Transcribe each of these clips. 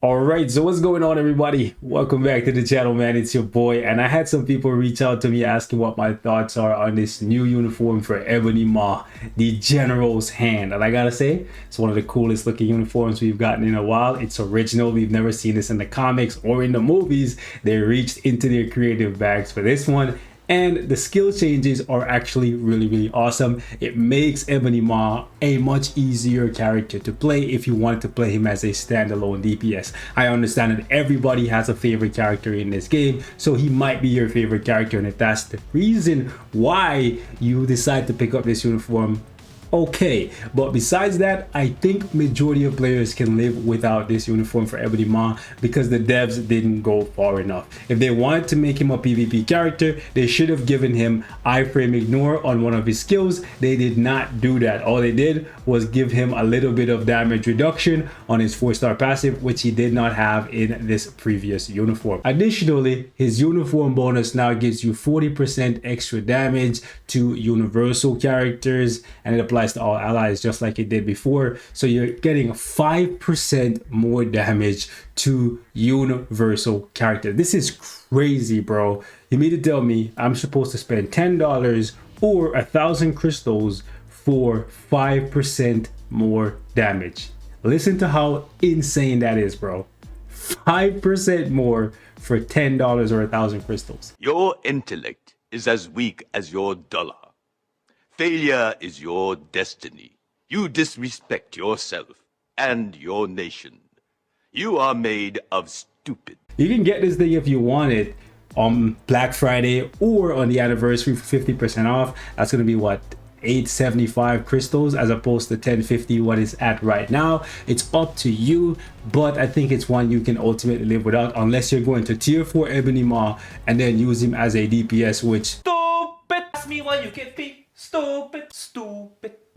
All right, so what's going on, everybody? Welcome back to the channel, man. It's your boy, and I had some people reach out to me asking what my thoughts are on this new uniform for Ebony, the General's Hand. And I gotta say, it's one of the coolest looking uniforms we've gotten in a while. It's original. We've never seen this in the comics or in the movies. They reached into their creative bags for this one. And the skill changes are actually really awesome. It makes Ebony a much easier character to play if you want to play him as a standalone DPS. I understand that everybody has a favorite character in this game, so he might be your favorite character, and if that's the reason why you decide to pick up this uniform, okay. But besides that, I think majority of players can live without this uniform for Ebony because the devs didn't go far enough. If they wanted to make him a PvP character, they should have given him iframe ignore on one of his skills. They did not do that. All they did was give him a little bit of damage reduction on his 4-star passive, which he did not have in this previous uniform. Additionally, his uniform bonus now gives you 40% extra damage to universal characters, and it applies to all allies just like it did before. So you're getting 5% more damage to universal character. This is crazy, bro. You mean to tell me I'm supposed to spend $10 or 1,000 crystals for 5% more damage? Listen to how insane that is, bro. 5% more for $10 or 1,000 crystals. Your intellect is as weak as your dollar. Failure is your destiny. You disrespect yourself and your nation. You are made of stupid. You can get this thing if you want it on Black Friday or on the anniversary for 50% off. That's going to be what, 875 crystals as opposed to 1050 what is at right now. It's up to you, but I think it's one you can ultimately live without unless you're going to tier 4 Ebony and then use him as a DPS, which Stupid. Ask me why you get beat. Stupid.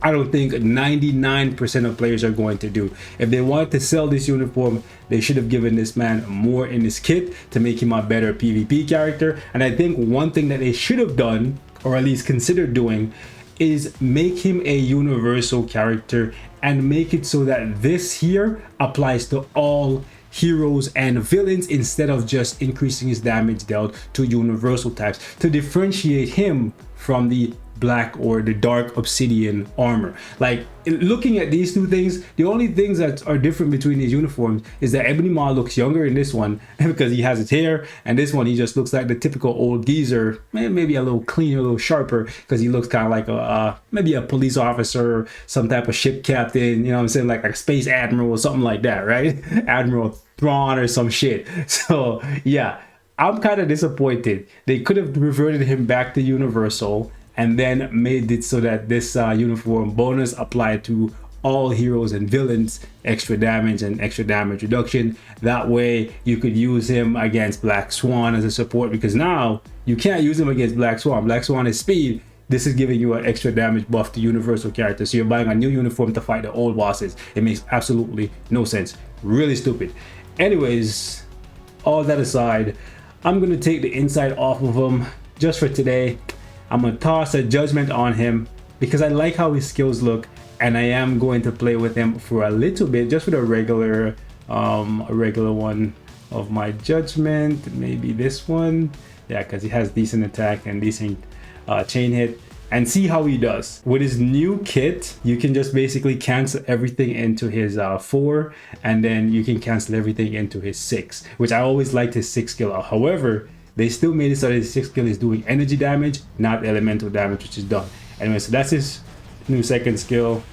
I don't think 99% of players are going to do. If they wanted to sell this uniform, they should have given this man more in his kit to make him a better PvP character. And I think one thing that they should have done, or at least considered doing, is make him a universal character and make it so that this here applies to all heroes and villains instead of just increasing his damage dealt to universal types, to differentiate him from the black or the dark obsidian armor. Like, looking at these two things, the only things that are different between these uniforms is that Ebony looks younger in this one because he has his hair, and this one he just looks like the typical old geezer, maybe a little cleaner, a little sharper, because he looks kind of like a maybe a police officer, some type of ship captain, you know what I'm saying, like a space admiral or something like that, right? Admiral Thrawn or some shit. So yeah, I'm kind of disappointed. They could have reverted him back to universal and then made it so that this uniform bonus applied to all heroes and villains, extra damage and extra damage reduction. That way you could use him against Black Swan as a support, because now you can't use him against Black Swan. Black Swan is speed. This is giving you an extra damage buff to universal characters. So you're buying a new uniform to fight the old bosses. It makes absolutely no sense. Really stupid. Anyways, all that aside, I'm gonna take the inside off of him just for today. I'm gonna toss a judgment on him because I like how his skills look, and I am going to play with him for a little bit, just with a regular one of my judgment. Maybe this one, yeah, because he has decent attack and decent chain hit, and see how he does. With his new kit, you can just basically cancel everything into his 4, and then you can cancel everything into his 6, which I always liked his 6 skill. However, they still made it so that his 6 skill is doing energy damage, not elemental damage, which is done. Anyway, so that's his new 2nd skill.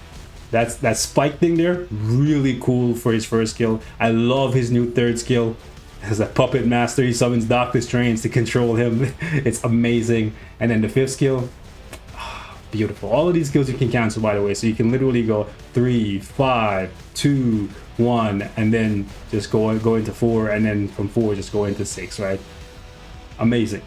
That's that spike thing there, really cool for his 1st skill. I love his new 3rd skill. As a puppet master, he summons Doctor Strange to control him. It's amazing. And then the 5th skill, beautiful. All of these skills you can cancel, by the way, so you can literally go 3, 5, 2, 1, and then just go into 4, and then from 4 just go into 6, right? Amazing,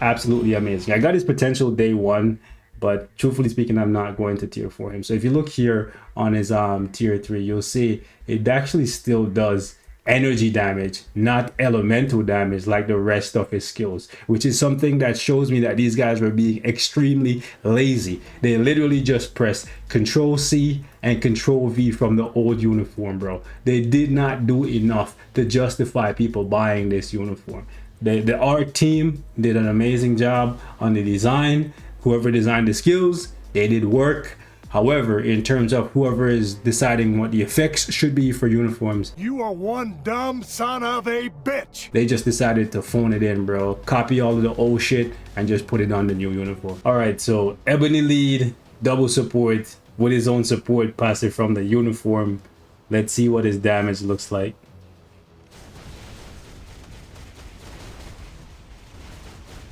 absolutely amazing. I got his potential day 1, but truthfully speaking, I'm not going to tier 4 him. So if you look here on his tier 3, you'll see it actually still does energy damage, not elemental damage like the rest of his skills, which is something that shows me that these guys were being extremely lazy. They literally just pressed Control C and Control V from the old uniform, bro. They did not do enough to justify people buying this uniform. The art team did an amazing job on the design. Whoever designed the skills, they did work. However, in terms of whoever is deciding what the effects should be for uniforms, you are one dumb son of a bitch. They just decided to phone it in, bro. Copy all of the old shit and just put it on the new uniform. All right, so Ebony lead, double support with his own support passive from the uniform. Let's see what his damage looks like.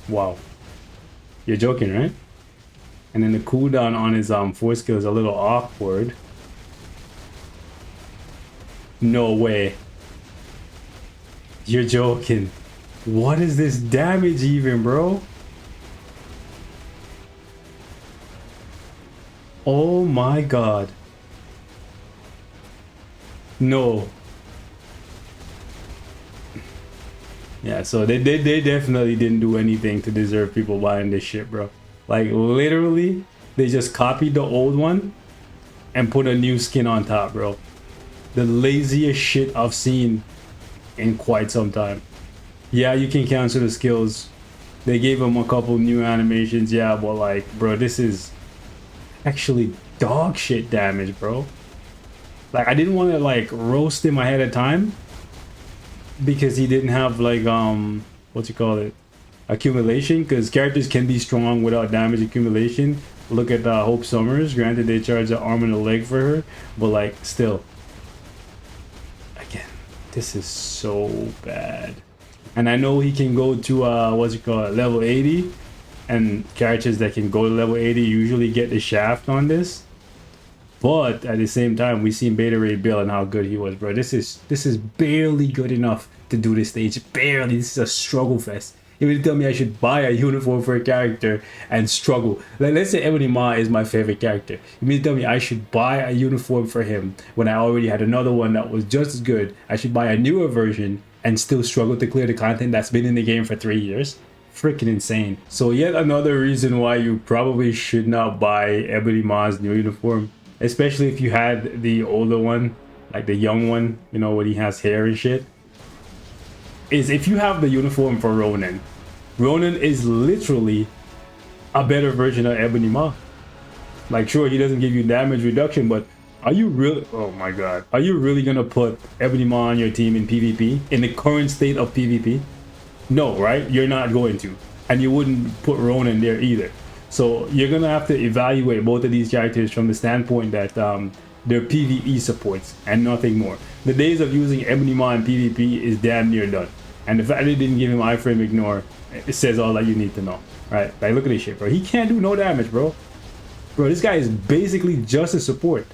Wow. You're joking, right? And then the cooldown on his 4 skill is a little awkward. No way. You're joking. What is this damage even, bro? Oh my god. No. Yeah, so they definitely didn't do anything to deserve people buying this shit, bro. Like, literally, they just copied the old one and put a new skin on top, bro. The laziest shit I've seen in quite some time. Yeah, you can cancel the skills. They gave him a couple new animations, yeah, but like, bro, this is actually dog shit damage, bro. Like, I didn't want to like roast him ahead of time because he didn't have like what you call it, accumulation, because characters can be strong without damage accumulation. Look at Hope Summers. Granted, they charge the arm and the leg for her, but like, still, again, this is so bad. And I know he can go to what's it called, level 80, and characters that can go to level 80 usually get the shaft on this. But at the same time, we seen Beta Ray Bill and how good he was, bro. This is barely good enough to do this stage. Barely. This is a struggle fest. You mean to tell me I should buy a uniform for a character and struggle? Like, let's say Ebony Ma is my favorite character. You mean to tell me I should buy a uniform for him when I already had another one that was just as good? I should buy a newer version and still struggle to clear the content that's been in the game for 3 years? Freaking insane. So yet another reason why you probably should not buy Ebony Ma's new uniform, especially if you had the older one, like the young one, you know, when he has hair and shit, is if you have the uniform for Ronan. Ronan is literally a better version of Ebony Ma. Like, sure, he doesn't give you damage reduction, but are you really, oh my god, are you really gonna put Ebony Ma on your team in PvP, in the current state of PvP? No, right? You're not going to. And you wouldn't put Ronan there either. So you're gonna have to evaluate both of these characters from the standpoint that they're PvE supports and nothing more. The days of using Ebony Ma in PvP is damn near done. And the fact they didn't give him iframe ignore, it says all that you need to know, right? Like, look at this shit, bro. He can't do no damage, bro. Bro, this guy is basically just a support.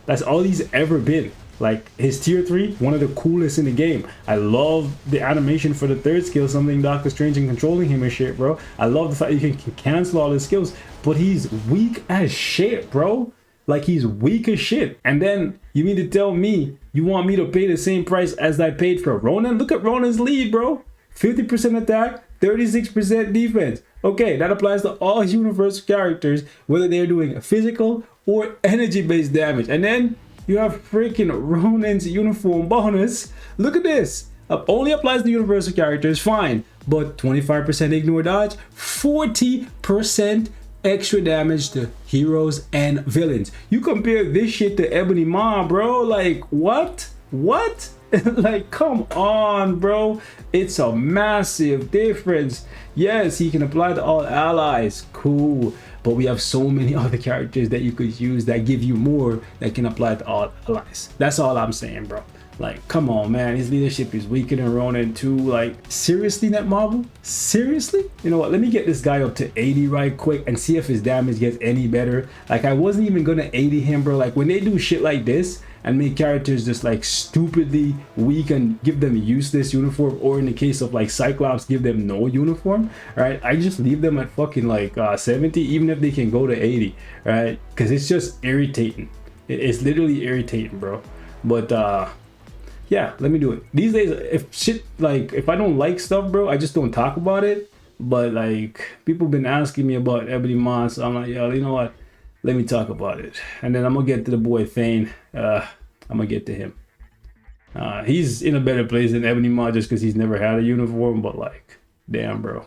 That's all he's ever been. Like, his tier 3, one of the coolest in the game. I love the animation for the third skill, something Doctor Strange and controlling him and shit, bro. I love the fact you can cancel all his skills, but he's weak as shit, bro. Like, he's weak as shit. And then you mean to tell me you want me to pay the same price as I paid for Ronan? Look at Ronan's lead, bro. 50% attack, 36% defense. Okay, that applies to all universal characters, whether they're doing physical or energy-based damage. And then you have freaking Ronan's uniform bonus. Look at this. Only applies to universal characters, fine. But 25% ignore dodge, 40% extra damage to heroes and villains. You compare this shit to Ebony Ma, bro. Like, what? What? Like, come on, bro. It's a massive difference. Yes, he can apply to all allies. Cool. But we have so many other characters that you could use that give you more that can apply to all allies. That's all I'm saying, bro. Like, come on, man. His leadership is weaker than Ronan too. Like, seriously, Netmarble? Seriously? You know what? Let me get this guy up to 80 right quick and see if his damage gets any better. Like, I wasn't even gonna 80 him, bro. Like, when they do shit like this and make characters just like stupidly weak and give them useless uniform, or in the case of like Cyclops, give them no uniform, right? I just leave them at fucking like 70, even if they can go to 80, right? Because it's just irritating. It's literally irritating, bro. But Yeah, let me do it. These days, if shit, like, if I don't like stuff, bro, I just don't talk about it. But, like, people been asking me about Ebony Moss. So I'm like, yo, you know what? Let me talk about it. And then I'm going to get to the boy Thane. I'm going to get to him. He's in a better place than Ebony Moss just because he's never had a uniform. But, like, damn, bro.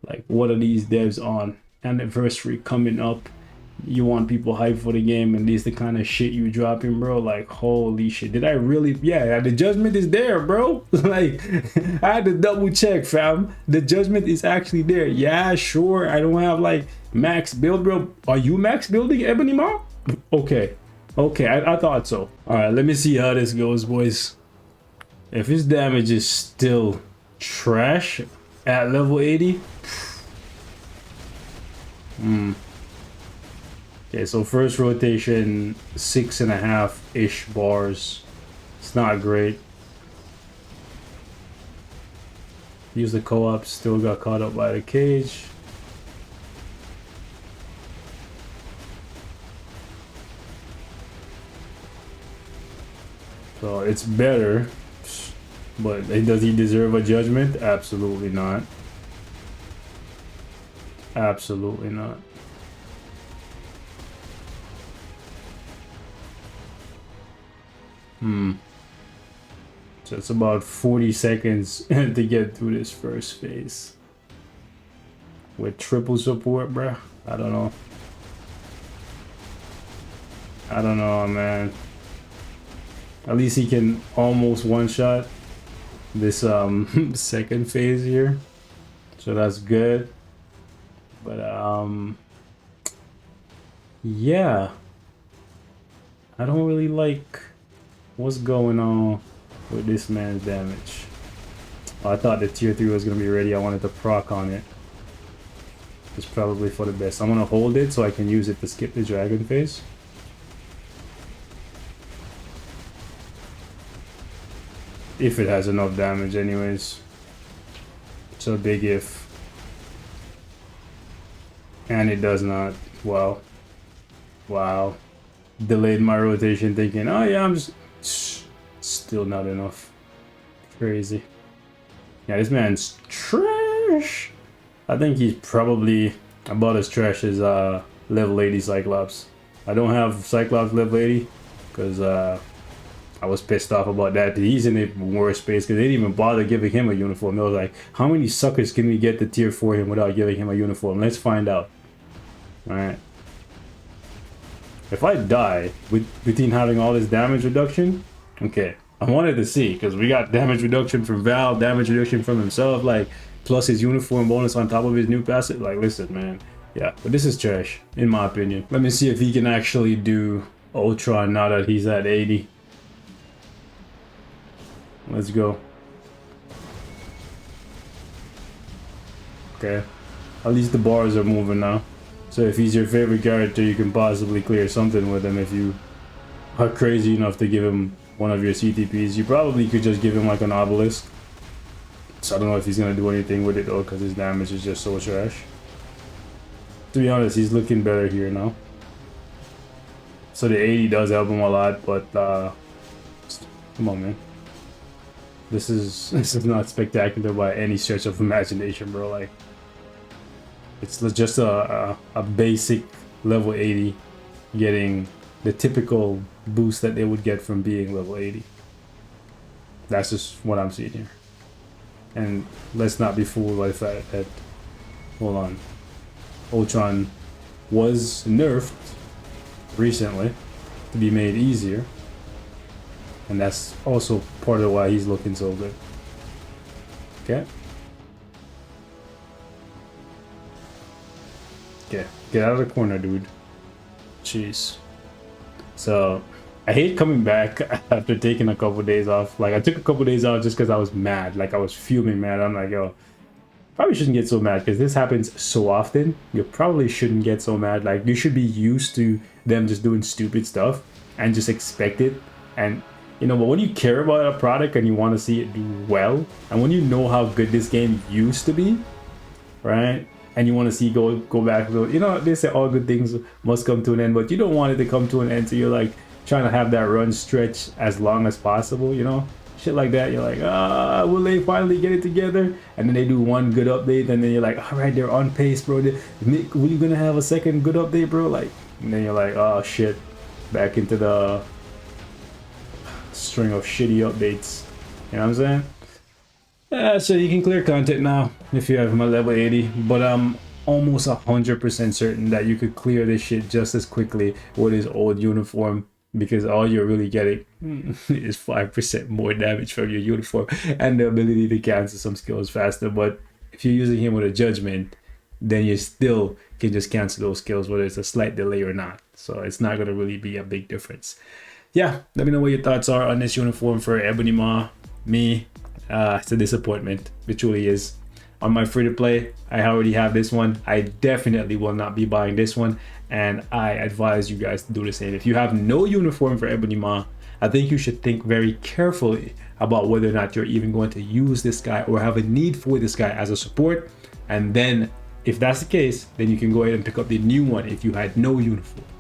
Like, what are these devs on? Anniversary coming up. You want people hyped for the game, and these the kind of shit you dropping, bro. Like, holy shit, did I really? Yeah, the judgment is there, bro. Like, I had to double check, fam. The judgment is actually there. Yeah, sure, I don't have like max build, bro. Are you max building Ebony Ma? Okay, I thought so. All right, let me see how this goes, boys. If his damage is still trash at level 80, okay, so first rotation, 6.5-ish bars. It's not great. Use the co-op, still got caught up by the cage. So it's better, but does he deserve a judgment? Absolutely not. Absolutely not. So it's about 40 seconds to get through this first phase. With triple support, bruh. I don't know. I don't know, man. At least he can almost one-shot this second phase here. So that's good. But yeah. I don't really like what's going on with this man's damage. I thought the tier 3 was gonna be ready. I wanted to proc on it. It's probably for the best. I'm gonna hold it so I can use it to skip the dragon phase. If it has enough damage anyways. It's a big if. And it does not. Wow. Wow. Delayed my rotation thinking, oh yeah, I'm just... Still not enough. Crazy. Yeah, this man's trash. I think he's probably about as trash as level 80 Cyclops. I don't have Cyclops level 80 because I was pissed off about that. He's in a worse space because they didn't even bother giving him a uniform. They was like, how many suckers can we get to tier 4 him without giving him a uniform? Let's find out. Alright. If I die between having all this damage reduction, okay, I wanted to see because we got damage reduction from Val, damage reduction from himself, like plus his uniform bonus on top of his new passive. Like, listen, man, yeah, but this is trash in my opinion. Let me see if he can actually do Ultron now that he's at 80. Let's go. Okay, at least the bars are moving now. So if he's your favorite character, you can possibly clear something with him if you are crazy enough to give him one of your CTPs. You probably could just give him like an obelisk. So I don't know if he's gonna do anything with it though, because his damage is just so trash. To be honest, he's looking better here now. So the 80 does help him a lot, but come on, man. This is not spectacular by any stretch of imagination, bro. Like, it's just a basic level 80 getting the typical boost that they would get from being level 80. That's just what I'm seeing here. And let's not be fooled by the fact that, hold on, Ultron was nerfed recently to be made easier. And that's also part of why he's looking so good. Okay. Okay, get out of the corner, dude. Jeez. So, I hate coming back after taking a couple days off. Like, I took a couple days off just because I was mad. Like, I was fuming mad. I'm like, yo, probably shouldn't get so mad because this happens so often. You probably shouldn't get so mad. Like, you should be used to them just doing stupid stuff and just expect it. And, you know, but when you care about a product and you want to see it do well, and when you know how good this game used to be, right? And you want to see go back, you know, they say all good things must come to an end, but you don't want it to come to an end. So you're like, trying to have that run stretch as long as possible, you know, shit like that. You're like, will they finally get it together? And then they do one good update, and then you're like, all right, they're on pace, bro. Nick, were you gonna have a second good update, bro? Like, and then you're like, oh shit, back into the string of shitty updates. You know what I'm saying? Yeah, so you can clear content now if you have my level 80, but I'm almost 100% certain that you could clear this shit just as quickly with his old uniform, because all you're really getting is 5% more damage from your uniform and the ability to cancel some skills faster. But if you're using him with a judgment, then you still can just cancel those skills whether it's a slight delay or not. So it's not going to really be a big difference. Yeah, let me know what your thoughts are on this uniform for Ebony Ma. Me, it's a disappointment. It truly is. On my free to play, I already have this one. I definitely will not be buying this one, and I advise you guys to do the same. If you have no uniform for Ebony Ma, I think you should think very carefully about whether or not you're even going to use this guy or have a need for this guy as a support. And then if that's the case, then you can go ahead and pick up the new one if you had no uniform.